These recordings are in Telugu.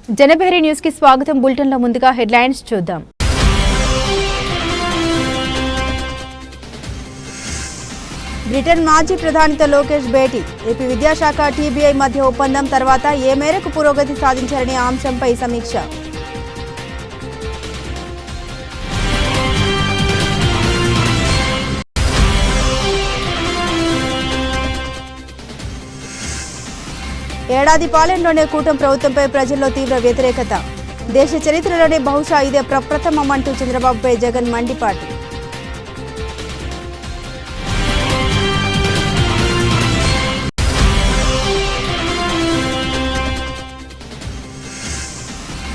జనబెహరి న్యూస్ కి స్వాగతం। బులెటిన్ లో ముందుగా హెడ్లైన్స్ చూద్దాం। బ్రిటన్ మాజీ ప్రధానితో లోకేష్ భేటీ। ఏపీ విద్యాశాఖ టీబీఐ మధ్య ఒప్పందం తర్వాత ఏ మేరకు పురోగతి సాధించారనే అంశంపై సమీక్ష। ఏడాది పాలనలోనే కూటమి ప్రభుత్వంపై ప్రజల్లో తీవ్ర వ్యతిరేకత। దేశ చరిత్రలోనే బహుశా ఇదే ప్రప్రథమమంటూ చంద్రబాబుపై జగన్ మండిపాటు।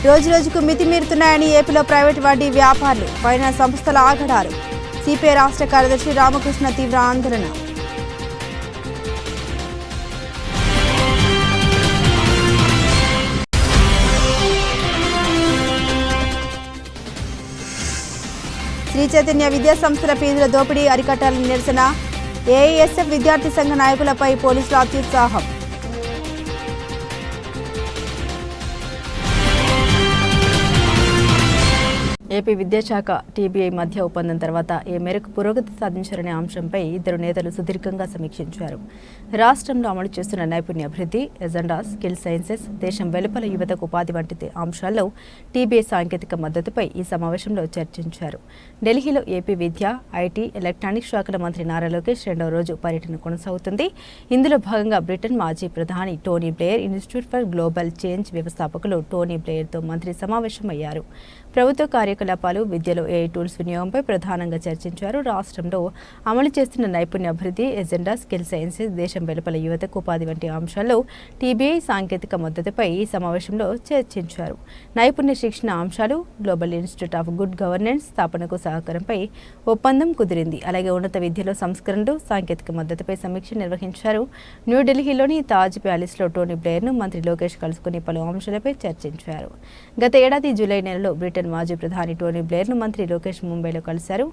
రోజురోజుకు మితిమీరుతున్నాయని ఏపీలో ప్రైవేటు వడ్డీ వ్యాపారులు, ఫైనాన్స్ సంస్థల ఆగడాలు। సిపిఐ రాష్ట్ర కార్యదర్శి రామకృష్ణ తీవ్ర ఆందోళన। శ్రీ చైతన్య విద్యా సంస్థల ఫీజుల దోపిడీ అరికట్టాలని నిరసన। ఏఐఎస్ఎఫ్ విద్యార్థి సంఘ నాయకులపై పోలీసుల అత్యుత్సాహం। ఏపీ విద్యాశాఖ టీబీఐ మధ్య ఒప్పందం తర్వాత ఏ మేరకు పురోగతి సాధించారనే అంశంపై ఇద్దరు నేతలు సుదీర్ఘంగా సమీక్షించారు। రాష్ట్రంలో అమలు చేస్తున్న నైపుణ్య అభివృద్ధి ఎజెండా, స్కిల్ సైన్సెస్, దేశం వెలుపల యువతకు ఉపాధి వంటి అంశాల్లో టీబీఐ సాంకేతిక మద్దతుపై ఈ సమావేశంలో చర్చించారు। ఢిల్లీలో ఏపీ విద్య, ఐటీ, ఎలక్ట్రానిక్స్ శాఖల మంత్రి నారా లోకేష్ రెండవ రోజు పర్యటన కొనసాగుతుంది। ఇందులో భాగంగా బ్రిటన్ మాజీ ప్రధాని Tony Blair, institute for global change వ్యవస్థాపకులు టోనీ బ్లేయర్తో మంత్రి సమావేశమయ్యారు। ప్రభుత్వ కార్యకలాపాలు, విద్యలో ఏఐ టూల్స్ వినియోగంపై ప్రధానంగా చర్చించారు। రాష్ట్రంలో అమలు చేస్తున్న నైపుణ్య అభివృద్ధి ఎజెండా, స్కిల్ సైన్సెస్, దేశం వెలుపల యువతకు ఉపాధి వంటి అంశాల్లో టీబీఐ సాంకేతిక మద్దతుపై ఈ సమావేశంలో చర్చించారు। నైపుణ్య శిక్షణ అంశాలు, global institute of good governance స్థాపనకు సహకారంపై ఒప్పందం కుదిరింది। అలాగే ఉన్నత విద్యలో సంస్కరణలు, సాంకేతిక మద్దతుపై సమీక్ష నిర్వహించారు। న్యూఢిల్లీలోని తాజ్ ప్యాలెస్లో టోనీ బ్లేయర్ను మంత్రి లోకేష్ కలుసుకుని పలు అంశాలపై చర్చించారు। గత ఏడాది జూలై నెలలో బ్రిటన్ మాజీ ప్రధాని టోనీ బ్లేయర్ను మంత్రి లోకేష్ ముంబైలో కలిశారు।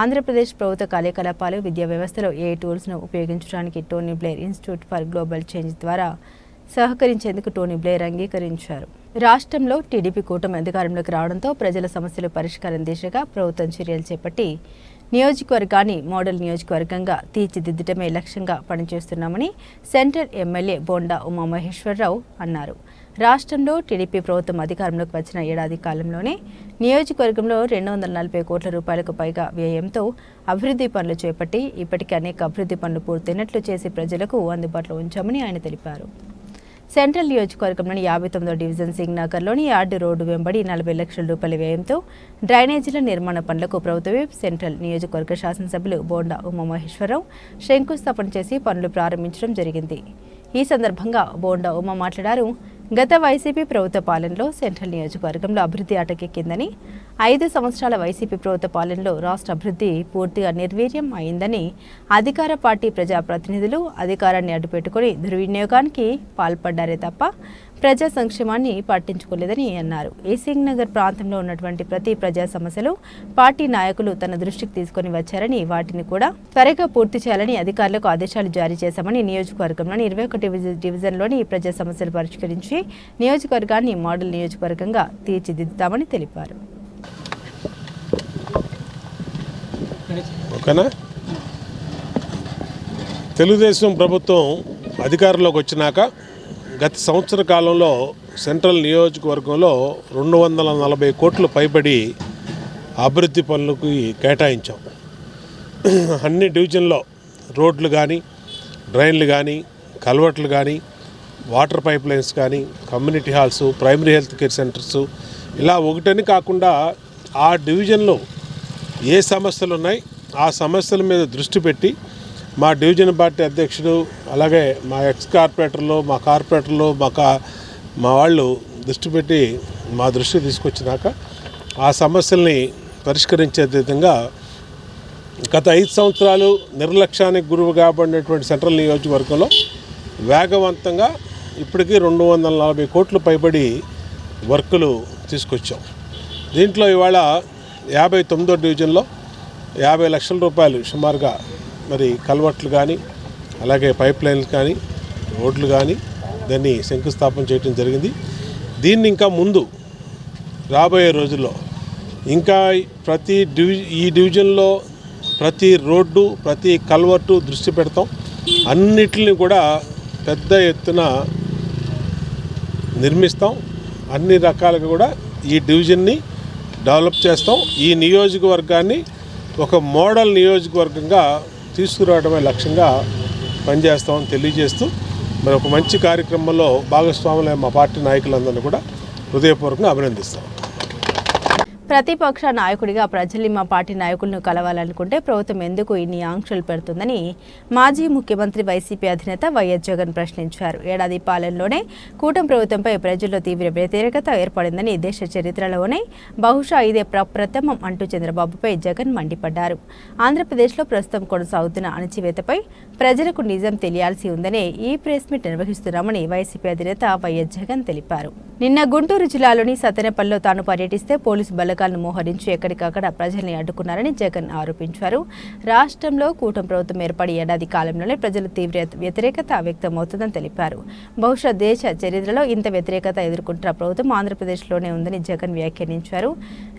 ఆంధ్రప్రదేశ్ ప్రభుత్వ కార్యకలాపాలు, విద్యా వ్యవస్థలో ఏ టూల్స్ను ఉపయోగించడానికి Tony Blair institute for global change ద్వారా సహకరించేందుకు టోనీ బ్లేయర్ అంగీకరించారు। రాష్ట్రంలో టీడీపీ కూటమి అధికారంలోకి రావడంతో ప్రజల సమస్యల పరిష్కారం దిశగా ప్రభుత్వం చర్యలు చేపట్టి నియోజకవర్గాన్ని మోడల్ నియోజకవర్గంగా తీర్చిదిద్దటమే లక్ష్యంగా పనిచేస్తున్నామని సెంట్రల్ ఎమ్మెల్యే బోండా ఉమామహేశ్వరరావు అన్నారు। రాష్ట్రంలో టీడీపీ ప్రభుత్వం అధికారంలోకి వచ్చిన ఏడాది కాలంలోనే నియోజకవర్గంలో 240 కోట్ల రూపాయలకు పైగా వ్యయంతో అభివృద్ధి పనులు చేపట్టి ఇప్పటికే అనేక అభివృద్ధి పనులు పూర్తయినట్లు చేసి ప్రజలకు అందుబాటులో ఉంచామని ఆయన తెలిపారు। సెంట్రల్ నియోజకవర్గంలోని 59వ డివిజన్ సింగ్ నగర్లోని యార్డు రోడ్డు వెంబడి 40 లక్షల రూపాయల వ్యయంతో డ్రైనేజీల నిర్మాణ పనులకు ప్రభుత్వ సెంట్రల్ నియోజకవర్గ శాసనసభ్యులు బోండా ఉమామహేశ్వరరావు శంకుస్థాపన చేసి పనులు ప్రారంభించడం జరిగింది। ఈ సందర్భంగా బోండా ఉమా మాట్లాడారు। గత వైసీపీ ప్రభుత్వ పాలనలో సెంట్రల్ నియోజకవర్గంలో అభివృద్ధి అటకెక్కిందని, 5 సంవత్సరాల వైసీపీ ప్రభుత్వ పాలనలో రాష్ట్ర అభివృద్ధి పూర్తిగా నిర్వీర్యం అయిందని, అధికార పార్టీ ప్రజాప్రతినిధులు అధికారాన్ని అడ్డుపెట్టుకుని దుర్వినియోగానికి పాల్పడ్డారే తప్ప ప్రజా సంక్షేమాన్ని పట్టించుకోలేదని అన్నారు। ఈ సింగ్ నగర్ ప్రాంతంలో ఉన్నటువంటి ప్రతి ప్రజా సమస్యలు పార్టీ నాయకులు తన దృష్టికి తీసుకుని వచ్చారని, వాటిని కూడా త్వరగా పూర్తి చేయాలని అధికారులకు ఆదేశాలు జారీ చేశామని, నియోజకవర్గంలోని 21 డివిజన్లోని ప్రజా సమస్యలు పరిష్కరించి నియోజకవర్గాన్ని మోడల్ నియోజకవర్గంగా తీర్చిదిద్దుతామని తెలిపారు। తెలుగుదేశం ప్రభుత్వం అధికారంలోకి వచ్చినాక గత సంవత్సర కాలంలో సెంట్రల్ నియోజకవర్గంలో 240 కోట్లు పైబడి అభివృద్ధి పనులకు కేటాయించాం। అన్ని డివిజన్లో రోడ్లు కానీ, డ్రైన్లు కానీ, కల్వర్ట్లు కానీ, వాటర్ పైప్ లైన్స్ కానీ, community halls, primary health care centres, ఇలా ఒకటని కాకుండా ఆ డివిజన్లో ఏ సమస్యలు ఉన్నాయి ఆ సమస్యల మీద దృష్టి పెట్టి మా డివిజన్ పార్టీ అధ్యక్షుడు, అలాగే మా ఎక్స్ కార్పొరేటర్లు, మా కార్పొరేటర్లు, మా వాళ్ళు దృష్టి పెట్టి మా దృష్టికి తీసుకొచ్చినాక ఆ సమస్యల్ని పరిష్కరించే విధంగా గత 5 సంవత్సరాలు నిర్లక్ష్యానికి గురువు కాబడినటువంటి సెంట్రల్ నియోజకవర్గంలో వేగవంతంగా ఇప్పటికీ 240 కోట్లు పైబడి వర్కులు తీసుకొచ్చాం। దీంట్లో ఇవాళ 59వ డివిజన్లో 50 లక్షల రూపాయలు సుమారుగా మరి కల్వర్ట్లు కానీ, అలాగే పైప్ లైన్లు కానీ, రోడ్లు కానీ దాన్ని శంకుస్థాపన చేయడం జరిగింది। దీన్ని ఇంకా ముందు రాబోయే రోజుల్లో ఇంకా ఈ డివిజన్లో ప్రతి రోడ్డు ప్రతి కల్వర్టు దృష్టి పెడతాం. అన్నిటిని కూడా పెద్ద ఎత్తున నిర్మిస్తాం. అన్ని రకాలుగా కూడా ఈ డివిజన్ని డెవలప్ చేస్తాం. ఈ నియోజకవర్గాన్ని ఒక మోడల్ నియోజకవర్గంగా తీసుకురావడమే లక్ష్యంగా పనిచేస్తామని తెలియజేస్తూ మరి ఒక మంచి కార్యక్రమంలో భాగస్వాములైన మా పార్టీ నాయకులందరినీ కూడా హృదయపూర్వకంగా అభినందిస్తాం. ప్రతిపక్ష నాయకుడిగా ప్రజల్ని మా పార్టీ నాయకులను కలవాలనుకుంటే ప్రభుత్వం ఎందుకు ఇన్ని ఆంక్షలు పెడుతుందని మాజీ ముఖ్యమంత్రి వైసీపీ అధినేత వైఎస్ జగన్ ప్రశ్నించారు. ఏడాది పాలనలోనే కూటమి ప్రభుత్వంపై ప్రజల్లో తీవ్ర వ్యతిరేకత ఏర్పడిందని, దేశ చరిత్రలోనే బహుశా ఇదే ప్రప్రథమం అంటూ చంద్రబాబుపై జగన్ మండిపడ్డారు. ఆంధ్రప్రదేశ్లో ప్రస్తుతం కొనసాగుతున్న అణచివేతపై ప్రజలకు నిజం తెలియాల్సి ఉందనే ఈ ప్రెస్ మీట్ నిర్వహిస్తున్నామని వైసీపీ అధినేత వైఎస్ జగన్ తెలిపారు. నిన్న గుంటూరు జిల్లాలోని సత్తెనపల్లిలో తాను పర్యటిస్తే పోలీసు బలగాలను మోహరించి ఎక్కడికక్కడ ప్రజల్ని అడ్డుకున్నారని జగన్ ఆరోపించారు. రాష్ట్రంలో కూటమి ప్రభుత్వం ఏర్పడి ఏడాది కాలంలోనే ప్రజలు తీవ్ర వ్యతిరేకత వ్యక్తమవుతుందని తెలిపారు. బహుశా దేశ చరిత్రలో ఇంత వ్యతిరేకత ఎదుర్కొంటున్న ప్రభుత్వం ఆంధ్రప్రదేశ్లోనే ఉందని జగన్ వ్యాఖ్యానించారు.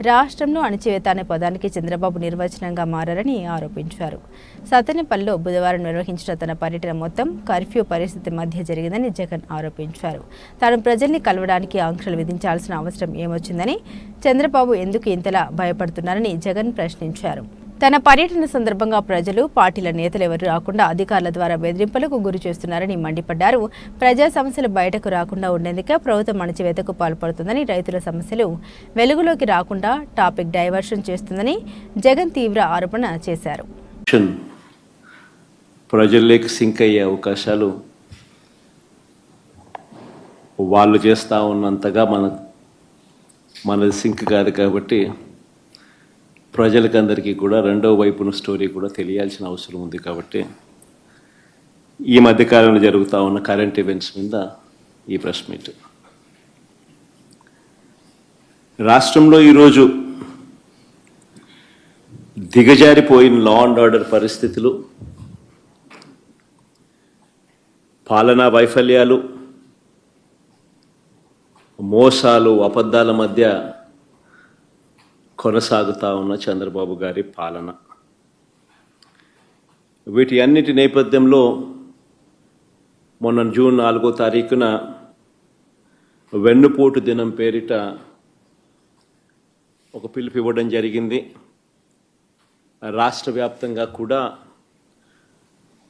రాష్ట్రంలో అణచివేత అనే పదానికి చంద్రబాబు నిర్వచనంగా మారారని ఆరోపించారు. సత్తెనపల్లిలో బుధవారం నిర్వహించిన తన పర్యటన మొత్తం కర్ఫ్యూ పరిస్థితి మధ్య జరిగిందని జగన్ ఆరోపించారు. తాను ప్రజల్ని కలవడానికి ఆంక్షలు విధించాల్సిన అవసరం ఏమొచ్చిందని, చంద్రబాబు ఎందుకు ఇంతలా భయపడుతున్నారని జగన్ ప్రశ్నించారు. తన పర్యటన సందర్భంగా ప్రజలు, పార్టీల నేతలు ఎవరు రాకుండా అధికారుల ద్వారా బెదిరింపులకు గురి చేస్తున్నారని మండిపడ్డారు. ప్రజా సమస్యలు బయటకు రాకుండా ఉండేందుకే ప్రభుత్వం అణచివేతకు పాల్పడుతుందని, రైతుల సమస్యలు వెలుగులోకి రాకుండా టాపిక్ డైవర్షన్ చేస్తుందని జగన్ తీవ్ర ఆరోపణ చేశారు. ప్రజల్లోకి సింక్ అయ్యే అవకాశాలు వాళ్ళు చేస్తూ ఉన్నంతగా మనది సింక్ కాదు. కాబట్టి ప్రజలకందరికీ కూడా రెండో వైపున స్టోరీ కూడా తెలియాల్సిన అవసరం ఉంది. కాబట్టి ఈ మధ్యకాలంలో జరుగుతూ ఉన్న కరెంట్ ఈవెంట్స్ మీద ఈ ప్రెస్ మీట్. రాష్ట్రంలో ఈరోజు దిగజారిపోయిన లా అండ్ ఆర్డర్ పరిస్థితులు, పాలనా వైఫల్యాలు, మోసాలు, అబద్ధాల మధ్య కొనసాగుతూ ఉన్న చంద్రబాబు గారి పాలన, వీటి అన్నిటి నేపథ్యంలో మొన్న జూన్ 4వ తారీఖున వెన్నుపోటు దినం పేరిట ఒక పిలుపు ఇవ్వడం జరిగింది. రాష్ట్ర వ్యాప్తంగా కూడా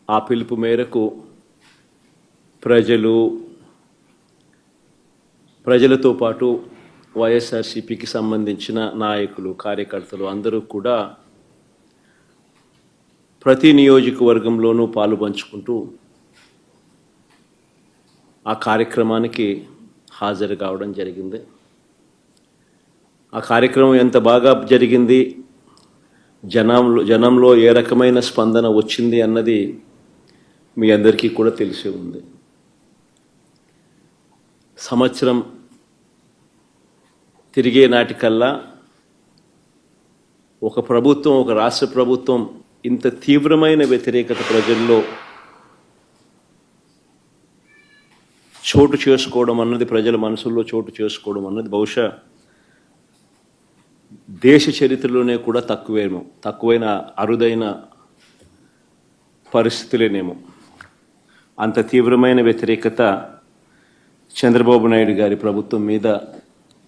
ఆ పిలుపు మేరకు ప్రజలతో పాటు వైఎస్ఆర్సీపీకి సంబంధించిన నాయకులు, కార్యకర్తలు అందరూ కూడా ప్రతి నియోజకవర్గంలోనూ పాలు పంచుకుంటూ ఆ కార్యక్రమానికి హాజరు కావడం జరిగింది. ఆ కార్యక్రమం ఎంత బాగా జరిగింది, జనంలో ఏ రకమైన స్పందన వచ్చింది అన్నది మీ అందరికీ కూడా తెలిసే ఉంది. సంవత్సరం తిరిగే నాటికల్లా ఒక రాష్ట్ర ప్రభుత్వం ఇంత తీవ్రమైన వ్యతిరేకత ప్రజల్లో చోటు చేసుకోవడం అన్నది, ప్రజల మనసుల్లో చోటు చేసుకోవడం అన్నది బహుశా దేశ చరిత్రలోనే కూడా తక్కువైన అరుదైన పరిస్థితులేనేమో. అంత తీవ్రమైన వ్యతిరేకత చంద్రబాబు నాయుడు గారి ప్రభుత్వం మీద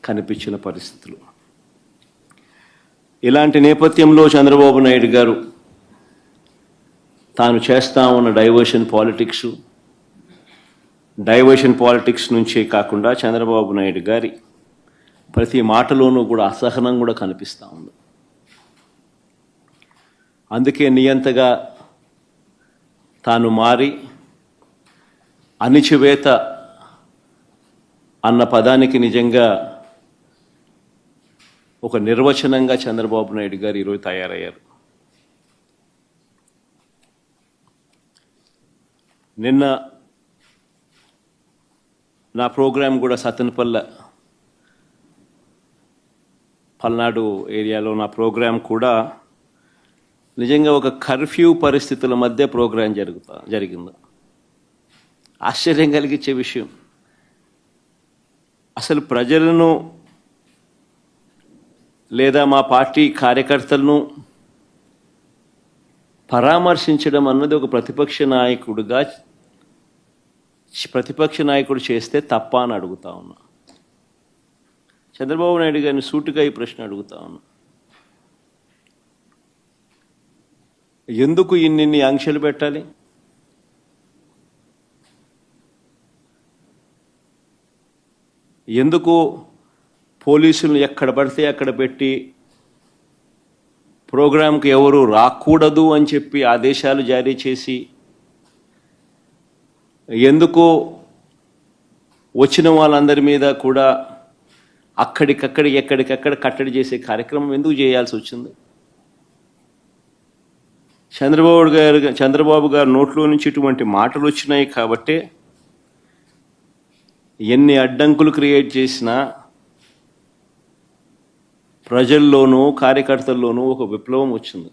కనిపించిన పరిస్థితులు. ఇలాంటి నేపథ్యంలో చంద్రబాబు నాయుడు గారు తాను చేస్తా ఉన్న డైవర్షన్ పాలిటిక్స్ నుంచే కాకుండా చంద్రబాబు నాయుడు గారి ప్రతి మాటలోనూ కూడా అసహనం కూడా కనిపిస్తూ ఉంది. అందుకే నియంతగా తాను మారి అణచివేత అన్న పదానికి నిజంగా ఒక నిర్వచనంగా చంద్రబాబు నాయుడు గారు ఈరోజు తయారయ్యారు. నిన్న నా ప్రోగ్రాం కూడా పల్నాడు ఏరియాలో నా ప్రోగ్రాం కూడా నిజంగా ఒక కర్ఫ్యూ పరిస్థితుల మధ్య ప్రోగ్రాం జరిగింది. ఆశ్చర్యం కలిగించే విషయం. అసలు ప్రజలను లేదా మా పార్టీ కార్యకర్తలను పరామర్శించడం అన్నది ఒక ప్రతిపక్ష నాయకుడు చేస్తే తప్ప అని అడుగుతా ఉన్నా. చంద్రబాబు నాయుడు గారిని సూటిగా ఈ ప్రశ్న అడుగుతా ఉన్నా. ఎందుకు ఇన్ని ఆంక్షలు పెట్టాలి? ఎందుకు పోలీసులు ఎక్కడ పడితే అక్కడ పెట్టి ప్రోగ్రాంకి ఎవరు రాకూడదు అని చెప్పి ఆదేశాలు జారీ చేసి, ఎందుకు వచ్చిన వాళ్ళందరి మీద కూడా ఎక్కడికక్కడ కట్టడి చేసే కార్యక్రమం ఎందుకు చేయాల్సి వచ్చింది? చంద్రబాబు గారు నోట్లో నుంచి ఇటువంటి మాటలు వచ్చినాయి కాబట్టే ఎన్ని అడ్డంకులు క్రియేట్ చేసినా ప్రజల్లోనూ కార్యకర్తల్లోనూ ఒక విప్లవం వచ్చింది.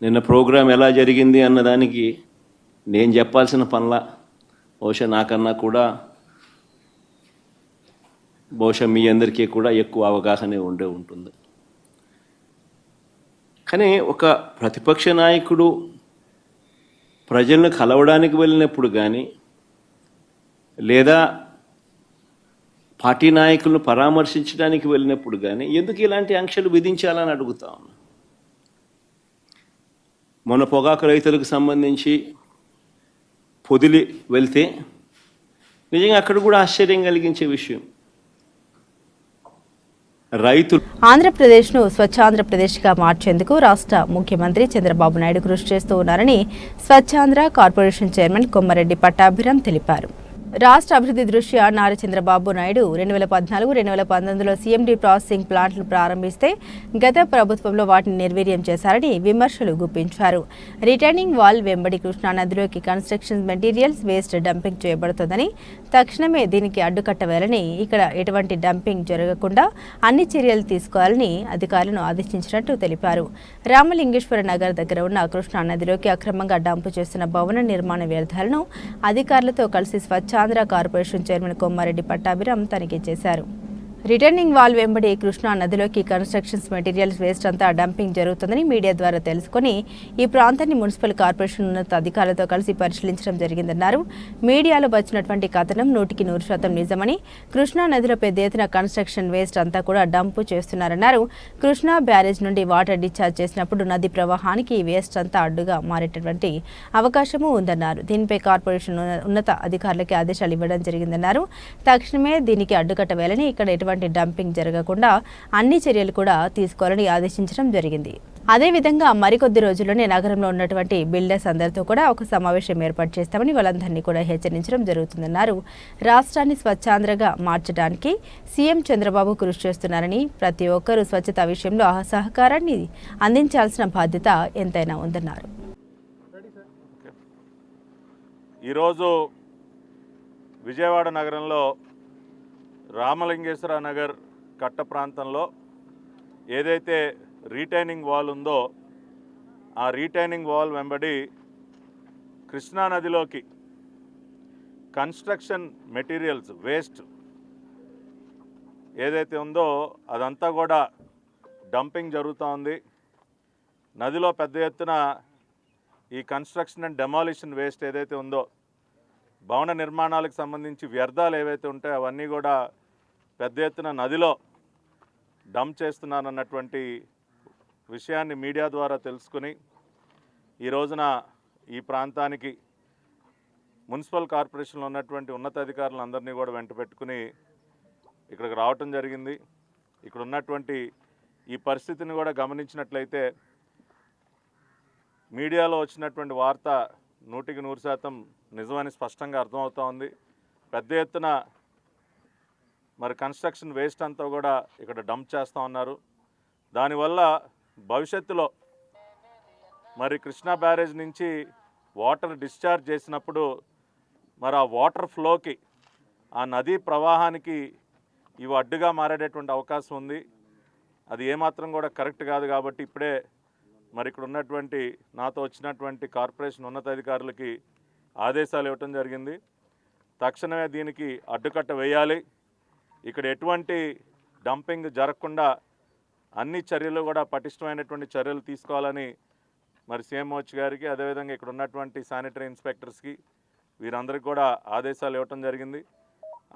నిన్న ప్రోగ్రాం ఎలా జరిగింది అన్నదానికి నేను చెప్పాల్సిన పనిలా, బహుశా నాకన్నా కూడా మీ అందరికీ కూడా ఎక్కువ అవగాహన ఉంటుంది. కానీ ఒక ప్రతిపక్ష నాయకుడు ప్రజలను కలవడానికి వెళ్ళినప్పుడు కానీ, లేదా పార్టీ నాయకులను పరామర్శించడానికి వెళ్ళినప్పుడు కానీ ఎందుకు ఇలాంటి ఆంక్షలు విధించాలని అడుగుతా ఉన్నా. మొన్న పొగాకు రైతులకు సంబంధించి పొదిలి వెళ్తే నిజంగా అక్కడ కూడా ఆశ్చర్యం కలిగించే విషయం, రైతులు ఆంధ్రప్రదేశ్ను స్వచ్ఛాంధ్రప్రదేశ్గా మార్చేందుకు రాష్ట్ర ముఖ్యమంత్రి చంద్రబాబు నాయుడు కృషి చేస్తూ ఉన్నారని స్వచ్ఛాంధ్ర కార్పొరేషన్ చైర్మన్ కొమ్మారెడ్డి పట్టాభిరామ్ తెలిపారు. రాష్ట్ర అభివృద్ధి దృష్ట్యా నారా చంద్రబాబు నాయుడు 2014-2019లో సీఎండీ ప్రాసెసింగ్ ప్లాంట్లు ప్రారంభిస్తే గత ప్రభుత్వంలో వాటిని నిర్వీర్యం చేశారని విమర్శలు గుప్పించారు. రిటర్నింగ్ వాల్ వెంబడి కృష్ణానదిలోకి కన్స్ట్రక్షన్ మెటీరియల్స్ వేస్ట్ డంపింగ్ చేయబడుతోందని, తక్షణమే దీనికి అడ్డుకట్ట వేయాలని, ఇక్కడ ఎటువంటి డంపింగ్ జరగకుండా అన్ని చర్యలు తీసుకోవాలని అధికారులను ఆదేశించినట్టు తెలిపారు. రామలింగేశ్వర నగర్ దగ్గర ఉన్న కృష్ణానదిలోకి అక్రమంగా డంపు చేస్తున్న భవన నిర్మాణ వ్యర్థాలను అధికారులతో కలిసి స్వచ్ఛాంధ్ర కార్పొరేషన్ చైర్మన్ కొమ్మారెడ్డి పట్టాభిరామ్ తనిఖీ చేశారు. రిటర్నింగ్ వాల్ వెంబడి కృష్ణా నదిలోకి కన్స్ట్రక్షన్స్ మెటీరియల్స్ వేస్ట్ అంతా డంపింగ్ జరుగుతుందని మీడియా ద్వారా తెలుసుకుని ఈ ప్రాంతాన్ని మున్సిపల్ కార్పొరేషన్ ఉన్నత అధికారులతో కలిసి పరిశీలించడం జరిగిందన్నారు. మీడియాలో వచ్చినటువంటి కథనం 100% నిజమని, కృష్ణా నదిలో పెద్ద ఎత్తున కన్స్ట్రక్షన్ వేస్ట్ అంతా కూడా డంపు చేస్తున్నారన్నారు. కృష్ణా బ్యారేజ్ నుండి వాటర్ డిశ్చార్జ్ చేసినప్పుడు నది ప్రవాహానికి ఈ వేస్ట్ అంతా అడ్డుగా మారేటటువంటి అవకాశము ఉందన్నారు. దీనిపై కార్పొరేషన్ ఉన్నత అధికారులకి ఆదేశాలు ఇవ్వడం జరిగిందన్నారు. తక్షణమే దీనికి అడ్డుకట్ట వేయాలని, ఇక్కడ ఎటువంటి డంపింగ్ జరగకుండా అన్ని చర్యలు కూడా తీసుకోవాలని ఆదేశించడం జరిగింది. అదేవిధంగా మరికొద్ది రోజుల్లోనే నగరంలో ఉన్నటువంటి బిల్డర్స్ అందరితో కూడా ఒక సమావేశం ఏర్పాటు చేస్తామని వాళ్ళందరినీ కూడా హెచ్చరించడం జరుగుతుందన్నారు. రాష్ట్రాన్ని స్వచ్ఛాంధ్రగా మార్చడానికి సీఎం చంద్రబాబు కృషి చేస్తున్నారని, ప్రతి ఒక్కరూ స్వచ్ఛత విషయంలో సహకారాన్ని అందించాల్సిన బాధ్యత ఎంతైనా ఉందన్నారు. ఈరోజు విజయవాడ నగరంలో రామలింగేశ్వర నగర్ కట్ట ప్రాంతంలో ఏదైతే రీటైనింగ్ వాల్ ఉందో ఆ రీటైనింగ్ వాల్ వెంబడి కృష్ణానదిలోకి కన్స్ట్రక్షన్ మెటీరియల్స్ వేస్ట్ ఏదైతే ఉందో అదంతా కూడా డంపింగ్ జరుగుతూ ఉంది. నదిలో పెద్ద ఎత్తున ఈ కన్స్ట్రక్షన్ అండ్ డెమాలిషన్ వేస్ట్ ఏదైతే ఉందో, భవన నిర్మాణాలకు సంబంధించి వ్యర్థాలు ఏవైతే ఉంటాయో అవన్నీ కూడా పెద్ద ఎత్తున నదిలో డంప్ చేస్తున్నారన్నటువంటి విషయాన్ని మీడియా ద్వారా తెలుసుకుని ఈ రోజున ఈ ప్రాంతానికి మున్సిపల్ కార్పొరేషన్లో ఉన్నటువంటి ఉన్నతాధికారులందరినీ కూడా వెంట పెట్టుకుని ఇక్కడికి రావటం జరిగింది. ఇక్కడ ఉన్నటువంటి ఈ పరిస్థితిని కూడా గమనించినట్లయితే మీడియాలో వచ్చినటువంటి వార్త 100% నిజమని స్పష్టంగా అర్థమవుతూ ఉంది. పెద్ద ఎత్తున మరి కన్స్ట్రక్షన్ వేస్ట్ అంతా కూడా ఇక్కడ డంప్ చేస్తూ ఉన్నారు. దానివల్ల భవిష్యత్తులో మరి కృష్ణా బ్యారేజ్ నుంచి వాటర్ డిశ్చార్జ్ చేసినప్పుడు మరి ఆ వాటర్ ఫ్లోకి, ఆ నదీ ప్రవాహానికి ఇవి అడ్డుగా మారేటటువంటి అవకాశం ఉంది. అది ఏమాత్రం కూడా కరెక్ట్ కాదు. కాబట్టి ఇప్పుడే మరి ఇక్కడ ఉన్నటువంటి నాతో వచ్చినటువంటి కార్పొరేషన్ ఉన్నతాధికారులకి ఆదేశాలు ఇవ్వటం జరిగింది. తక్షణమే దీనికి అడ్డుకట్ట వేయాలి. ఇక్కడ ఎటువంటి డంపింగ్ జరగకుండా అన్ని చర్యలు కూడా పటిష్టమైనటువంటి చర్యలు తీసుకోవాలని మరి సీఎంఓహెచ్ గారికి, అదేవిధంగా ఇక్కడ ఉన్నటువంటి శానిటరీ ఇన్స్పెక్టర్స్కి వీరందరికీ కూడా ఆదేశాలు ఇవ్వటం జరిగింది.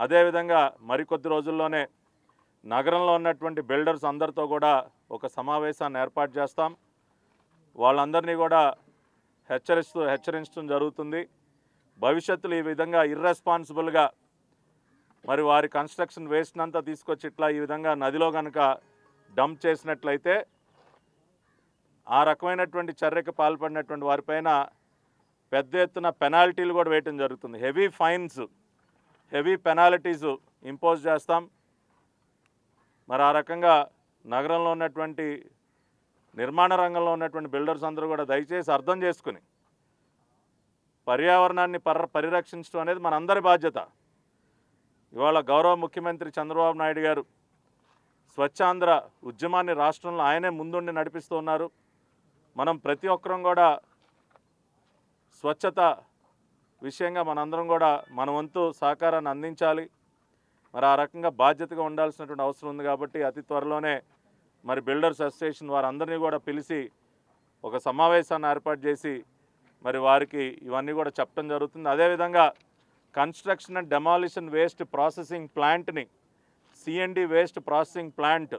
అదేవిధంగా మరికొద్ది రోజుల్లోనే నగరంలో ఉన్నటువంటి బిల్డర్స్ అందరితో కూడా ఒక సమావేశాన్ని ఏర్పాటు చేస్తాం. వాళ్ళందరినీ కూడా హెచ్చరించడం జరుగుతుంది. భవిష్యత్తులో ఈ విధంగా ఇర్రెస్పాన్సిబుల్గా మరి వారి కన్స్ట్రక్షన్ వేస్ట్ అంతా తీసుకొచ్చి ఇట్లా ఈ విధంగా నదిలో కనుక డంప్ చేసినట్లయితే ఆ రకమైనటువంటి చర్యకు పాల్పడినటువంటి వారిపైన పెద్ద ఎత్తున పెనాల్టీలు కూడా వేయటం జరుగుతుంది. Heavy fines, heavy penalties impose చేస్తాం. మరి ఆ రకంగా నగరంలో ఉన్నటువంటి నిర్మాణ రంగంలో ఉన్నటువంటి బిల్డర్స్ అందరూ కూడా దయచేసి అర్థం చేసుకుని పర్యావరణాన్ని పరిరక్షించడం అనేది మనందరి బాధ్యత. ఇవాళ గౌరవ ముఖ్యమంత్రి చంద్రబాబు నాయుడు గారు స్వచ్ఛాంధ్ర ఉద్యమాన్ని రాష్ట్రంలో ఆయనే ముందుండి నడిపిస్తూ ఉన్నారు. మనం ప్రతి ఒక్కరం కూడా స్వచ్ఛత విషయంగా మనందరం కూడా మన వంతు సహకారాన్ని అందించాలి. మరి ఆ రకంగా బాధ్యతగా ఉండాల్సినటువంటి అవసరం ఉంది. కాబట్టి అతి త్వరలోనే మరి బిల్డర్స్ అసోసియేషన్ వారందరినీ కూడా పిలిచి ఒక సమావేశాన్ని ఏర్పాటు చేసి మరి వారికి ఇవన్నీ కూడా చెప్పడం జరుగుతుంది. అదేవిధంగా construction and demolition waste processing ప్లాంట్ని సిఎన్డి వేస్ట్ ప్రాసెసింగ్ ప్లాంట్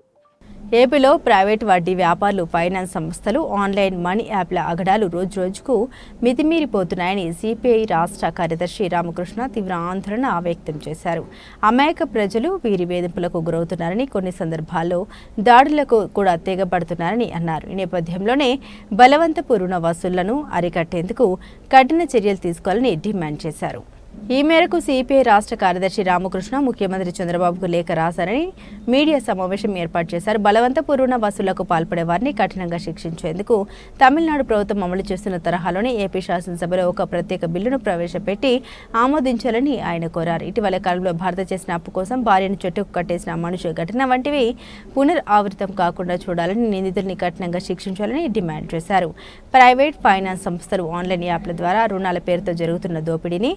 ఏపీలో ప్రైవేట్ వడ్డీ వ్యాపారులు, ఫైనాన్స్ సంస్థలు, ఆన్లైన్ మనీ యాప్ల అగడాలు రోజురోజుకు మితిమీరిపోతున్నాయని సిపిఐ రాష్ట్ర కార్యదర్శి రామకృష్ణ తీవ్ర ఆందోళన వ్యక్తం చేశారు. అమాయక ప్రజలు వీరి వేధింపులకు గురవుతున్నారని, కొన్ని సందర్భాల్లో దాడులకు కూడా తెగబడుతున్నారని అన్నారు. ఈ నేపథ్యంలోనే బలవంతపు రుణ వసూళ్లను అరికట్టేందుకు కఠిన చర్యలు తీసుకోవాలని డిమాండ్ చేశారు. ఈ మేరకు సిపిఐ రాష్ట్ర కార్యదర్శి రామకృష్ణ ముఖ్యమంత్రి చంద్రబాబుకు లేఖ రాశారని మీడియా సమావేశం ఏర్పాటు చేశారు. బలవంతపు రుణ వసూళ్లకు పాల్పడే వారిని కఠినంగా శిక్షించేందుకు తమిళనాడు ప్రభుత్వం అమలు చేస్తున్న తరహాలోనే ఏపీ శాసనసభలో ఒక ప్రత్యేక బిల్లును ప్రవేశపెట్టి ఆమోదించాలని ఆయన కోరారు. ఇటీవల కాలంలో భారత చేసిన అప్పు కోసం భార్యను చెట్టుకు కట్టేసిన మనుషుల ఘటన వంటివి పునరావృతం కాకుండా చూడాలని, నిందితుల్ని కఠినంగా శిక్షించాలని డిమాండ్ చేశారు. ప్రైవేట్ ఫైనాన్స్ సంస్థలు, ఆన్లైన్ యాప్ల ద్వారా రుణాల పేరుతో జరుగుతున్న దోపిడీని,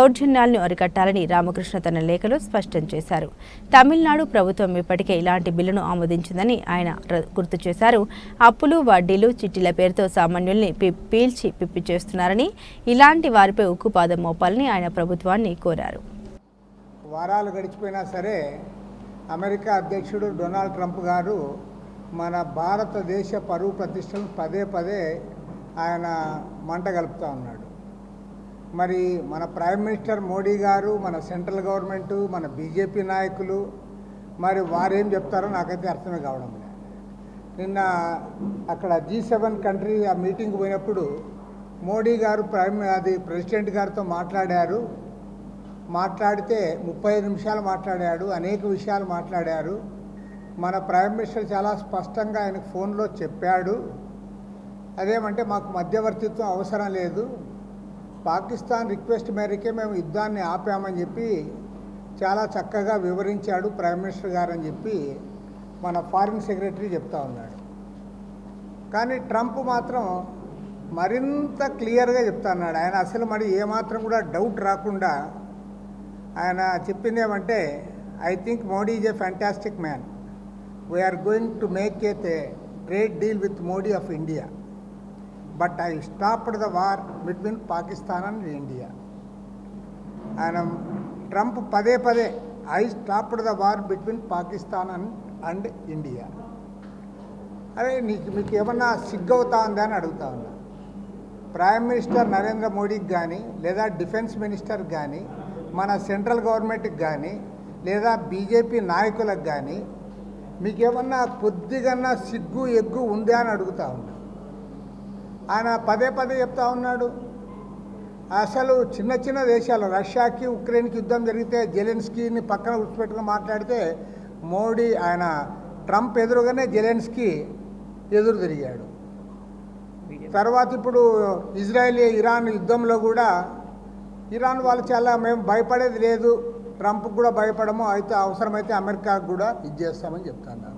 దౌర్జన్యాలను అరికట్టాలని రామకృష్ణ తన లేఖలో స్పష్టం చేశారు. తమిళనాడు ప్రభుత్వం ఇప్పటికే ఇలాంటి బిల్లును ఆమోదించిందని ఆయన గుర్తు చేశారు. అప్పులు, వడ్డీలు, చిట్టీల పేరుతో సామాన్యుల్ని పీల్చి పిప్పి చేస్తున్నారని, ఇలాంటి వారిపై ఉక్కుపాదం మోపాలని ఆయన ప్రభుత్వాన్ని కోరారు. వారాలు గడిచిపోయినా సరే అమెరికా అధ్యక్షుడు డొనాల్డ్ ట్రంప్ గారు మన భారతదేశ పరువు ప్రతిష్టలను పదే పదే ఆయన మంట కలుపుతూ ఉన్నాడు. మరి మన ప్రైమ్ మినిస్టర్ మోడీ గారు, మన సెంట్రల్ గవర్నమెంటు, మన బీజేపీ నాయకులు మరి వారేం చెప్తారో నాకైతే అర్థమే కావడం లేదు. నిన్న అక్కడ G7 కంట్రీ ఆ మీటింగ్ పోయినప్పుడు మోడీ గారు ప్రెసిడెంట్ గారితో మాట్లాడారు. మాట్లాడితే 35 నిమిషాలు మాట్లాడాడు, అనేక విషయాలు మాట్లాడారు. మన ప్రైమ్ మినిస్టర్ చాలా స్పష్టంగా ఆయనకు ఫోన్లో చెప్పాడు, అదేమంటే మాకు మధ్యవర్తిత్వం అవసరం లేదు, పాకిస్తాన్ రిక్వెస్ట్ మేరకే మేము యుద్ధాన్ని ఆపామని చెప్పి చాలా చక్కగా వివరించాడు ప్రైమ్ మినిస్టర్ గారు అని చెప్పి మన ఫారిన్ సెక్రటరీ చెప్తా ఉన్నాడు. కానీ ట్రంప్ మాత్రం మరింత క్లియర్గా చెప్తా ఉన్నాడు. ఆయన అసలు మరి ఏమాత్రం కూడా డౌట్ రాకుండా ఆయన చెప్పింది ఏమంటే, I think Modi is a fantastic man, we're going to make a trade deal with Modi of India, but I stopped the war between Pakistan and India. ఆయన ట్రంప్ పదే పదే I stopped the war between Pakistan and India. అరే మీకు ఏమన్నా సిగ్గవుతా ఉందా అని అడుగుతా ఉన్నా. ప్రైమ్ మినిస్టర్ నరేంద్ర మోడీకి కానీ, లేదా డిఫెన్స్ మినిస్టర్కి కానీ, మన సెంట్రల్ గవర్నమెంట్కి కానీ, లేదా బీజేపీ నాయకులకు కానీ మీకేమన్నా కొద్దిగన్నా సిగ్గు ఎగ్గు ఉందా అని అడుగుతా ఉన్నా. ఆయన పదే పదే చెప్తా ఉన్నాడు. అసలు చిన్న చిన్న దేశాలు, రష్యాకి ఉక్రెయిన్కి యుద్ధం జరిగితే జెలెన్స్కీని పక్కన కూర్చోపెట్టుకుని మాట్లాడితే ఆయన ట్రంప్ ఎదురుగానే జెలెన్స్కీ ఎదురు తిరిగాడు. తర్వాత ఇప్పుడు ఇజ్రాయెల్ ఇరాన్ యుద్ధంలో కూడా ఇరాన్ వాళ్ళు చాలా మేము భయపడేది లేదు, ట్రంప్కి కూడా భయపడము, అయితే అవసరమైతే అమెరికాకు కూడా ఇచ్చేస్తామని చెప్తున్నారు.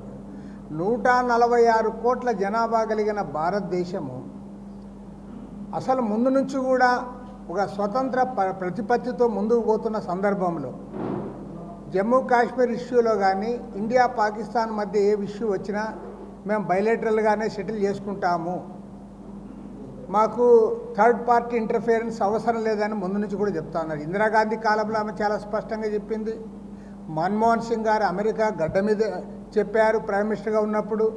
146 కోట్ల జనాభా కలిగిన భారతదేశము అసలు ముందు నుంచి కూడా ఒక స్వతంత్ర ప్రతిపత్తితో ముందుకు పోతున్న సందర్భంలో జమ్మూ కాశ్మీర్ ఇష్యూలో కానీ ఇండియా పాకిస్తాన్ మధ్య ఏ ఇష్యూ వచ్చినా మేము బైలేటరల్గానే సెటిల్ చేసుకుంటాము, మాకు థర్డ్ పార్టీ ఇంటర్ఫియరెన్స్ అవసరం లేదని ముందు నుంచి కూడా చెప్తా ఉన్నారు. ఇందిరాగాంధీ కాలంలో ఆమె చాలా స్పష్టంగా చెప్పింది. మన్మోహన్ సింగ్ గారు అమెరికా గడ్డ మీద చెప్పారు ప్రైమ్ మినిస్టర్గా ఉన్నప్పుడు.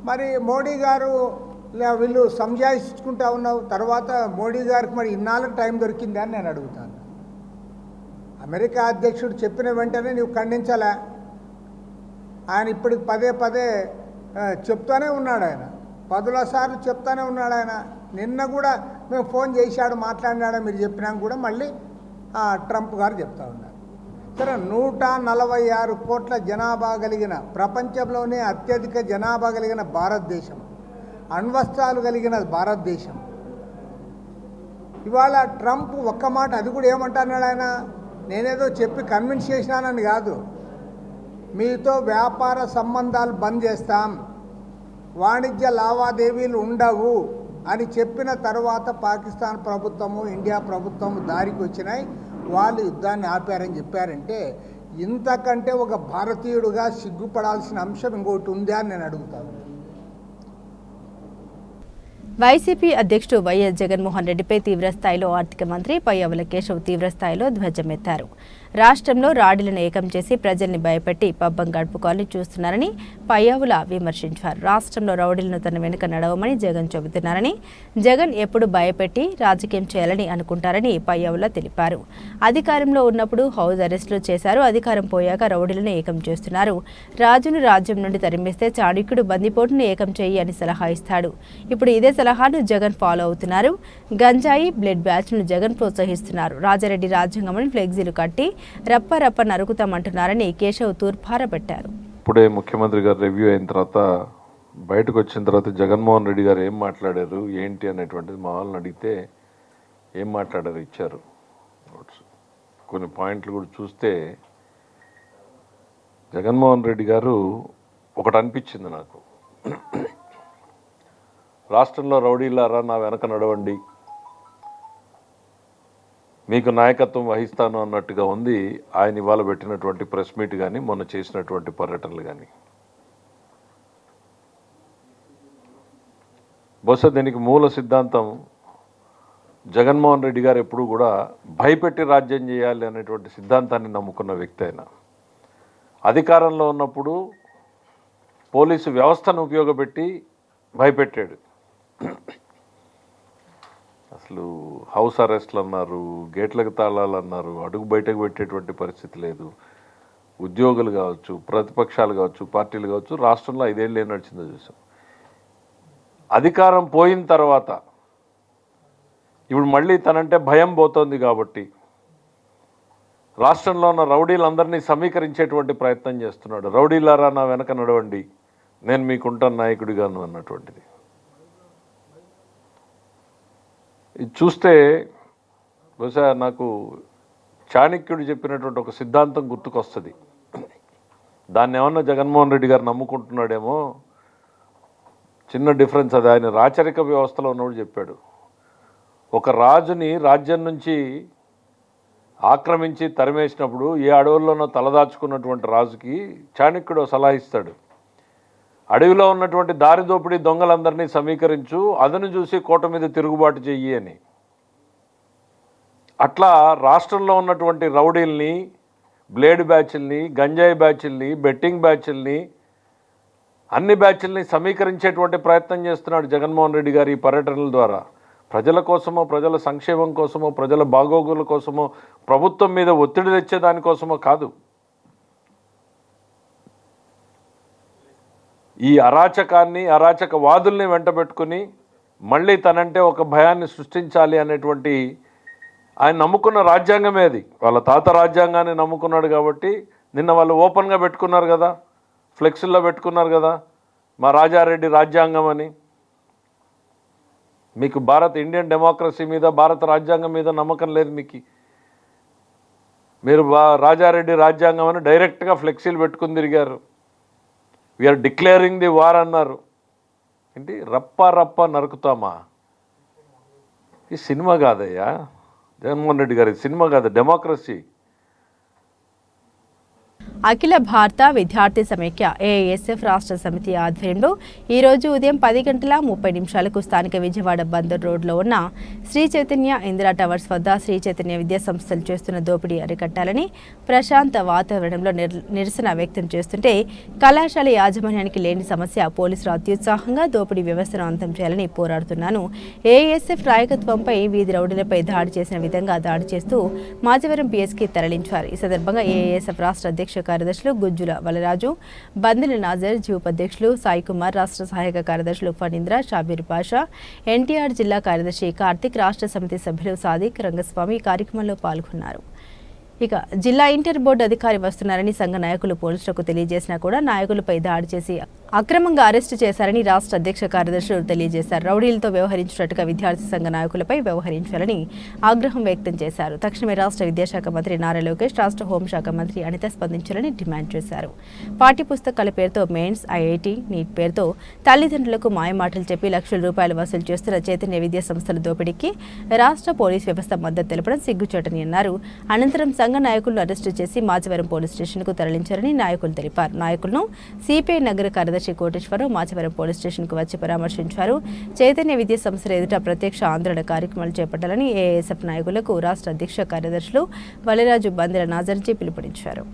మరి మోడీ గారు వీళ్ళు సంజాయించుకుంటా ఉన్నావు, తర్వాత మోడీ గారికి మరి ఇన్నాళ్ళకి టైం దొరికిందా అని నేను అడుగుతాను. అమెరికా అధ్యక్షుడు చెప్పిన వెంటనే నీవు ఖండించాలా? ఆయన ఇప్పటికి పదే పదే చెప్తానే ఉన్నాడు, ఆయన 10 సార్లు చెప్తానే ఉన్నాడు. ఆయన నిన్న కూడా మేము ఫోన్ చేశాడు, మాట్లాడినాడు, మీరు చెప్పినాక కూడా మళ్ళీ ట్రంప్ గారు చెప్తా ఉన్నారు. సరే, 146 కోట్ల జనాభా కలిగిన ప్రపంచంలోనే అత్యధిక జనాభా కలిగిన భారతదేశం, అణ్వస్త్రాలు కలిగిన భారతదేశం. ఇవాళ ట్రంప్ ఒక్క మాట అది కూడా ఏమంటున్నాడు ఆయన, నేనేదో చెప్పి కన్విన్స్ చేసినానని కాదు, మీతో వ్యాపార సంబంధాలు బంద్ చేస్తాం, వాణిజ్య లావాదేవీలు ఉండవు అని చెప్పిన తర్వాత పాకిస్తాన్ ప్రభుత్వము ఇండియా ప్రభుత్వము దారికి వచ్చినాయి, వాళ్ళు యుద్ధాన్ని ఆపారని చెప్పారంటే ఇంతకంటే ఒక భారతీయుడుగా సిగ్గుపడాల్సిన అంశం ఇంకోటి ఉందా అని నేను అడుగుతాను. వైసీపీ అధ్యక్షుడు వైఎస్ జగన్మోహన్ రెడ్డిపై తీవ్రస్థాయిలో ఆర్థిక మంత్రి పయ్యావుల కేశవ్ తీవ్రస్థాయిలో ధ్వజమెత్తారు. రాష్ట్రంలో రాడిలను ఏకం చేసి ప్రజల్ని భయపెట్టి పబ్బం గడుపుకోవాలని చూస్తున్నారని పయ్యావుల విమర్శించారు. రాష్ట్రంలో రౌడీలను తన వెనుక నడవమని జగన్ చెబుతున్నారని, జగన్ ఎప్పుడు భయపెట్టి రాజకీయం చేయాలని అనుకుంటారని పయ్యావుల తెలిపారు. అధికారంలో ఉన్నప్పుడు హౌస్ అరెస్టులు చేశారు, అధికారం పోయాక రౌడీలను ఏకం చేస్తున్నారు. రాజును రాజ్యం నుండి తరిమిస్తే చాణక్యుడు బందిపోటును ఏకం చేయి అని సలహా ఇస్తాడు. ఇప్పుడు ఇదే సలహాను జగన్ ఫాలో అవుతున్నారు. గంజాయి బ్లడ్ బ్యాచ్ను జగన్ ప్రోత్సహిస్తున్నారు. రాజారెడ్డి రాజ్యాంగమని ఫ్లెక్సీలు కట్టి రప్ప రప్ప నరుకుతామంటున్నారని కేశవ్ తూర్పారబెట్టారు. ఇప్పుడే ముఖ్యమంత్రి గారు రివ్యూ అయిన తర్వాత బయటకు వచ్చిన తర్వాత జగన్మోహన్ రెడ్డి గారు ఏం మాట్లాడారు ఏంటి అనేటువంటిది మా వాళ్ళని అడిగితే ఏం మాట్లాడారు ఇచ్చారు. కొన్ని పాయింట్లు కూడా చూస్తే జగన్మోహన్ రెడ్డి గారు ఒకటి అనిపించింది నాకు, రాష్ట్రంలో రౌడీలారా నా వెనక నడవండి, మీకు నాయకత్వం వహిస్తాను అన్నట్టుగా ఉంది ఆయన ఇవాళ పెట్టినటువంటి ప్రెస్ మీట్ కానీ మొన్న చేసినటువంటి పర్యటనలు కానీ. బహుశా దీనికి మూల సిద్ధాంతం జగన్మోహన్ రెడ్డి గారు ఎప్పుడు కూడా భయపెట్టి రాజ్యం చేయాలి అనేటువంటి సిద్ధాంతాన్ని నమ్ముకున్న వ్యక్తి ఆయన. అధికారంలో ఉన్నప్పుడు పోలీసు వ్యవస్థను ఉపయోగపెట్టి భయపెట్టాడు. అసలు హౌస్ అరెస్ట్లు అన్నారు, గేట్లకు తాళాలు అన్నారు, అడుగు బయటకు పెట్టేటువంటి పరిస్థితి లేదు. ఉద్యోగులు కావచ్చు, ప్రతిపక్షాలు కావచ్చు, పార్టీలు కావచ్చు, రాష్ట్రంలో 5 ఏళ్ళు ఏం నడిచిందో చూసాం. అధికారం పోయిన తర్వాత ఇప్పుడు మళ్ళీ తనంటే భయం పోతోంది కాబట్టి రాష్ట్రంలో ఉన్న రౌడీలందరినీ సమీకరించేటువంటి ప్రయత్నం చేస్తున్నాడు. రౌడీలారా నా వెనక నడవండి, నేను మీకుంటాను నాయకుడిగాను అన్నటువంటిది. ఇది చూస్తే బహుశా నాకు చాణక్యుడు చెప్పినటువంటి ఒక సిద్ధాంతం గుర్తుకొస్తుంది. దాన్ని ఏమన్నా జగన్మోహన్ రెడ్డి గారు నమ్ముకుంటున్నాడేమో, చిన్న డిఫరెన్స్ అది. ఆయన రాచరిక వ్యవస్థలో ఉన్నప్పుడు చెప్పాడు, ఒక రాజుని రాజ్యం నుంచి ఆక్రమించి తరిమేసినప్పుడు ఏ అడవుల్లోనో తలదాచుకున్నటువంటి రాజుకి చాణక్యుడు సలహా ఇస్తాడు, అడవిలో ఉన్నటువంటి దారిదోపిడీ దొంగలందరినీ సమీకరించు, అదను చూసి కోట మీద తిరుగుబాటు చెయ్యి అని. అట్లా రాష్ట్రంలో ఉన్నటువంటి రౌడీల్ని, బ్లేడ్ బ్యాచ్ల్ని, గంజాయి బ్యాచ్ల్ని, బెట్టింగ్ బ్యాచ్ల్ని, అన్ని బ్యాచ్ల్ని సమీకరించేటువంటి ప్రయత్నం చేస్తున్నాడు జగన్మోహన్ రెడ్డి గారు ఈ పర్యటనల ద్వారా. ప్రజల కోసమో, ప్రజల సంక్షేమం కోసమో, ప్రజల బాగోగుల కోసమో, ప్రభుత్వం మీద ఒత్తిడి తెచ్చేదానికోసమో కాదు. ఈ అరాచకాన్ని, అరాచకవాదుల్ని వెంటబెట్టుకుని మళ్ళీ తనంటే ఒక భయాన్ని సృష్టించాలి అనేటువంటి ఆయన నమ్ముకున్న రాజ్యాంగమే అది. వాళ్ళ తాత రాజ్యాంగాన్ని నమ్ముకున్నాడు కాబట్టి నిన్న వాళ్ళు ఓపెన్గా పెట్టుకున్నారు కదా, ఫ్లెక్సీల్లో పెట్టుకున్నారు కదా, మా రాజారెడ్డి రాజ్యాంగం అని. మీకు ఇండియన్ డెమోక్రసీ మీద, భారత రాజ్యాంగం మీద నమ్మకం లేదు మీకు. మీరు రాజారెడ్డి రాజ్యాంగం అని డైరెక్ట్గా ఫ్లెక్సీలు పెట్టుకుని తిరిగారు. వీఆర్ డిక్లేరింగ్ ది వార్ అన్నారు. ఏంటి రప్ప రప్ప నరుకుతామా? ఈ సినిమా కాదయ్యా, జగన్మోహన్ రెడ్డి గారి సినిమా కాదు, డెమోక్రసీ. అఖిల భారత విద్యార్థి సమైక్య ఏఐఎస్ఎఫ్ రాష్ట్ర సమితి ఆధ్వర్యంలో ఈరోజు ఉదయం 10:30 స్థానిక విజయవాడ బందర్ రోడ్లో ఉన్న శ్రీ చైతన్య ఇందిరా టవర్స్ వద్ద శ్రీ చైతన్య విద్యా సంస్థలు చేస్తున్న దోపిడీ అరికట్టాలని ప్రశాంత వాతావరణంలో నిరసన వ్యక్తం చేస్తుంటే కళాశాల యాజమాన్యానికి లేని సమస్య పోలీసులు అత్యుత్సాహంగా దోపిడీ వ్యవస్థను అంతం చేయాలని పోరాడుతున్నాను. ఏఐఎస్ఎఫ్ నాయకత్వంపై వీధి రౌడీలపై దాడి చేసిన విధంగా దాడి చేస్తూ మాచవరం పిఎస్కి తరలించారు. ఈ సందర్భంగా ఏఐఎస్ఎఫ్ రాష్ట్ర అధ్యక్ష కార్యదర్శులు గుజ్జుల వలరాజు, బందిల నాజర్, జీ ఉపాధ్యక్షులు సాయి కుమార్, రాష్ట్ర సహాయక కార్యదర్శులు ఫణీంద్ర, షాబీర్ పాషా, ఎన్టీఆర్ జిల్లా కార్యదర్శి కార్తిక్, రాష్ట్ర సమితి సభ్యులు సాదిక్, రంగస్వామి కార్యక్రమంలో పాల్గొన్నారు. ఇక జిల్లా ఇంటర్ బోర్డు అధికారి వస్తున్నారని సంఘ నాయకులు పోలీసులకు తెలియజేసినా కూడా నాయకులపై దాడి చేసి అక్రమంగా అరెస్టు చేశారని రాష్ట్ర అధ్యక్ష కార్యదర్శులు తెలియజేశారు. రౌడీలతో వ్యవహరించినట్టుగా విద్యార్థి సంఘ నాయకులపై వ్యవహరించాలని ఆగ్రహం వ్యక్తం చేశారు. తక్షణమే రాష్ట్ర విద్యాశాఖ మంత్రి నారా లోకేష్, రాష్ట్ర హోంశాఖ మంత్రి అనిత స్పందించాలని డిమాండ్ చేశారు. పాఠ్య పుస్తకాల పేరుతో మెయిన్స్, ఐఐటి, నీట్ పేరుతో తల్లిదండ్రులకు మాయమాటలు చెప్పి లక్షల రూపాయలు వసూలు చేస్తున్న చైతన్య విద్యా సంస్థల దోపిడీకి రాష్ట్ర పోలీస్ వ్యవస్థ మద్దతు తెలపడం సిగ్గుచేటని అన్నారు. అనంతరం సంఘ నాయకులను అరెస్టు చేసి మాచవరం పోలీస్ స్టేషన్కు తరలించారని నాయకులు తెలిపారు. నాయకులను సిపిఐ నగర కార్యదర్శి కోటేశ్వరరావు మాచవరం పోలీస్ స్టేషన్కు వచ్చి పరామర్శించారు. చైతన్య విద్యా సంస్థల ఎదుట ప్రత్యక్ష ఆందోళన కార్యక్రమాలు చేపట్టాలని ఏఐఎస్ఎఫ్ నాయకులకు రాష్ట్ర అధ్యక్ష కార్యదర్శులు వలరాజు, బందిల నాజర్జీ పిలుపునిచ్చారు.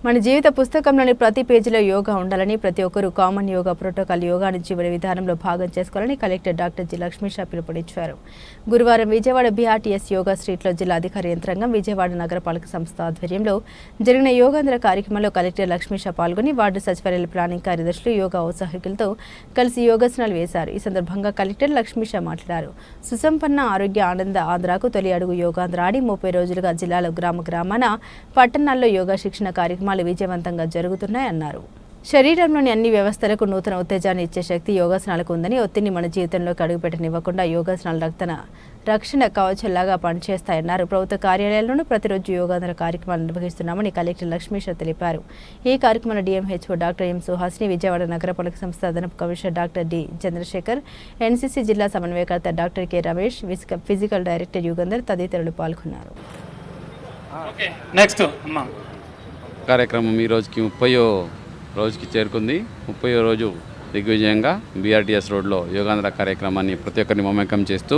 మన జీవిత పుస్తకంలోని ప్రతి పేజీలో యోగా ఉండాలని, ప్రతి ఒక్కరూ కామన్ యోగా ప్రోటోకాల్ యోగాను జీవన విధానంలో భాగం చేసుకోవాలని కలెక్టర్ డాక్టర్ జి లక్ష్మీషా పిలుపునిచ్చారు. గురువారం విజయవాడ బీఆర్టీఎస్ యోగా స్ట్రీట్లో జిల్లా అధికార యంత్రాంగం, విజయవాడ నగరపాలక సంస్థ ఆధ్వర్యంలో జరిగిన యోగాంధ్ర కార్యక్రమంలో కలెక్టర్ లక్ష్మీషా పాల్గొని వార్డు సచివాలయ ప్లానింగ్ కార్యదర్శులు యోగా ఔత్సాహికులతో కలిసి యోగాసనాలు వేశారు. ఈ సందర్భంగా కలెక్టర్ లక్ష్మీషా మాట్లాడారు. సుసంపన్న ఆరోగ్య ఆనంద ఆంధ్రాకు తొలి అడుగు యోగాంధ్ర ఆడి 30 రోజులుగా జిల్లాలో గ్రామాన పట్టణాల్లో యోగా శిక్షణ కార్యక్రమాలు విజయవంతంగా జరుగుతున్నాయన్నారు. శరీరంలోని అన్ని వ్యవస్థలకు నూతన ఉత్తేజాన్ని ఇచ్చే శక్తి యోగాసనాలకు ఉందని, ఒత్తిడిని మన జీవితంలోకి అడుగుపెట్టనివ్వకుండా యోగాసనాలు రక్షణ కవచంలాగా పనిచేస్తాయన్నారు. ప్రభుత్వ కార్యాలయాల్లోనూ ప్రతిరోజు యోగాంధ్ర కార్యక్రమాలు నిర్వహిస్తున్నామని కలెక్టర్ లక్ష్మీషా తెలిపారు. ఈ కార్యక్రమంలో DMHO doctor M Suhasini, Vijayawada నగరపాలక సంస్థ అదనపు commissioner doctor D Chandrashekar, NCC జిల్లా సమన్వయకర్త doctor K Ramesh, physical director Yugandhar తదితరులు పాల్గొన్నారు. కార్యక్రమం ఈ రోజుకి 30వ రోజుకి చేరుకుంది. 30వ రోజు దిగ్విజయంగా బీఆర్టీఎస్ రోడ్లో యోగాంధ్ర కార్యక్రమాన్ని ప్రతి ఒక్కరిని మమేకం చేస్తూ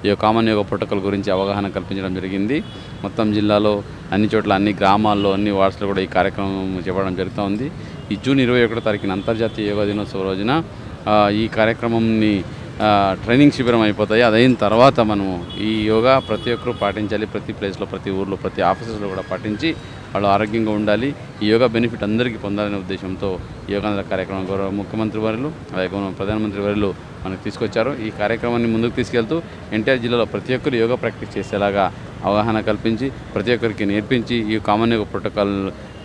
ఈ కామన్ యోగా ప్రోటోకాల్ గురించి అవగాహన కల్పించడం జరిగింది. మొత్తం జిల్లాలో అన్ని చోట్ల, అన్ని గ్రామాల్లో, అన్ని వార్డ్స్లో కూడా ఈ కార్యక్రమం చేపట్టడం జరుగుతోంది. ఈ జూన్ 21వ తారీఖున అంతర్జాతీయ యోగా దినోత్సవం రోజున ఈ కార్యక్రమంని ట్రైనింగ్ శిబిరం అయిపోతాయి. అదైన తర్వాత మనము ఈ యోగా ప్రతి ఒక్కరూ పాటించాలి. ప్రతి ప్లేస్లో, ప్రతి ఊర్లో, ప్రతి ఆఫీసులో కూడా పాటించి వాళ్ళు ఆరోగ్యంగా ఉండాలి. ఈ యోగా బెనిఫిట్ అందరికీ పొందాలనే ఉద్దేశంతో యోగాంధ్ర కార్యక్రమం గౌరవ ముఖ్యమంత్రి వర్యులు, అలాగే ప్రధానమంత్రి వర్యులు మనకు తీసుకొచ్చారు. ఈ కార్యక్రమాన్ని ముందుకు తీసుకెళ్తూ ఎన్టీఆర్ జిల్లాలో ప్రతి ఒక్కరు యోగా ప్రాక్టీస్ చేసేలాగా అవగాహన కల్పించి ప్రతి ఒక్కరికి నేర్పించి ఈ కామన్ యోగా ప్రోటోకాల్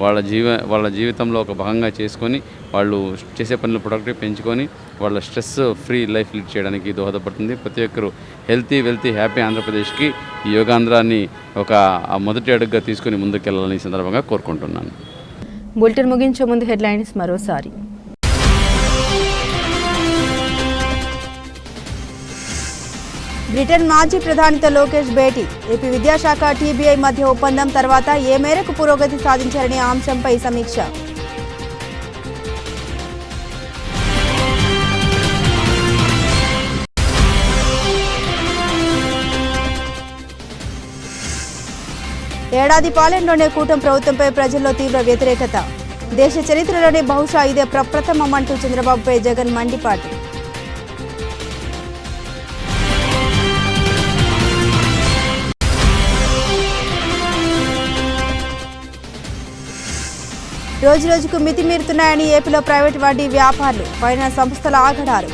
వాళ్ళ జీవితంలో ఒక భాగంగా చేసుకొని వాళ్ళు చేసే పనులు ప్రొడక్టివ్ పెంచుకొని వాళ్ళ స్ట్రెస్ ఫ్రీ లైఫ్ లీడ్ చేయడానికి దోహదపడుతుంది. ప్రతి ఒక్కరు హెల్తీ, వెల్తీ, హ్యాపీ ఆంధ్రప్రదేశ్కి ఈ యోగాంధ్రాన్ని ఒక మొదటి అడుగుగా తీసుకొని ముందుకెళ్లాలని ఈ సందర్భంగా కోరుకుంటున్నాను. బులెటిన్ ముగించే ముందు హెడ్లైన్స్ మరోసారి. బ్రిటన్ మాజీ ప్రధానితో లోకేష్ భేటీ. ఏపీ విద్యాశాఖ టీబీఐ మధ్య ఒప్పందం తర్వాత ఏ మేరకు పురోగతి సాధించారనే అంశంపై సమీక్ష. ఏడాది పాలనలోనే కూటమి ప్రభుత్వంపై ప్రజల్లో తీవ్ర వ్యతిరేకత. దేశ చరిత్రలోనే బహుశా ఇదే ప్రప్రథమమంటూ చంద్రబాబుపై జగన్ మండిపాటు. రోజురోజుకు మితిమీరుతున్నాయని ఏపీలో ప్రైవేట్ వడ్డీ వ్యాపారులు, ఫైనాన్స్ సంస్థల ఆగడాలు.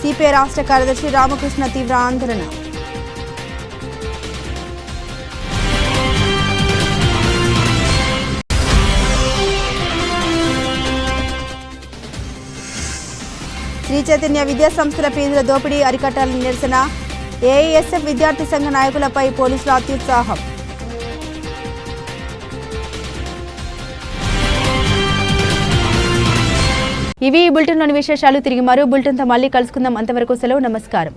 సిపిఐ రాష్ట్ర కార్యదర్శి రామకృష్ణ తీవ్ర ఆందోళన. శ్రీ చైతన్య విద్యా సంస్థల ఫీజుల దోపిడీ అరికట్టాలని నిరసన. ఏఐఎస్ఎఫ్ విద్యార్థి సంఘ నాయకులపై పోలీసుల అత్యుత్సాహం. ఇవి ఈ బులెటిన్లోని విశేషాలు. తిరిగి మరో బులెటిన్తో మళ్ళీ కలుసుకుందాం. అంతవరకు సెలవు. నమస్కారం.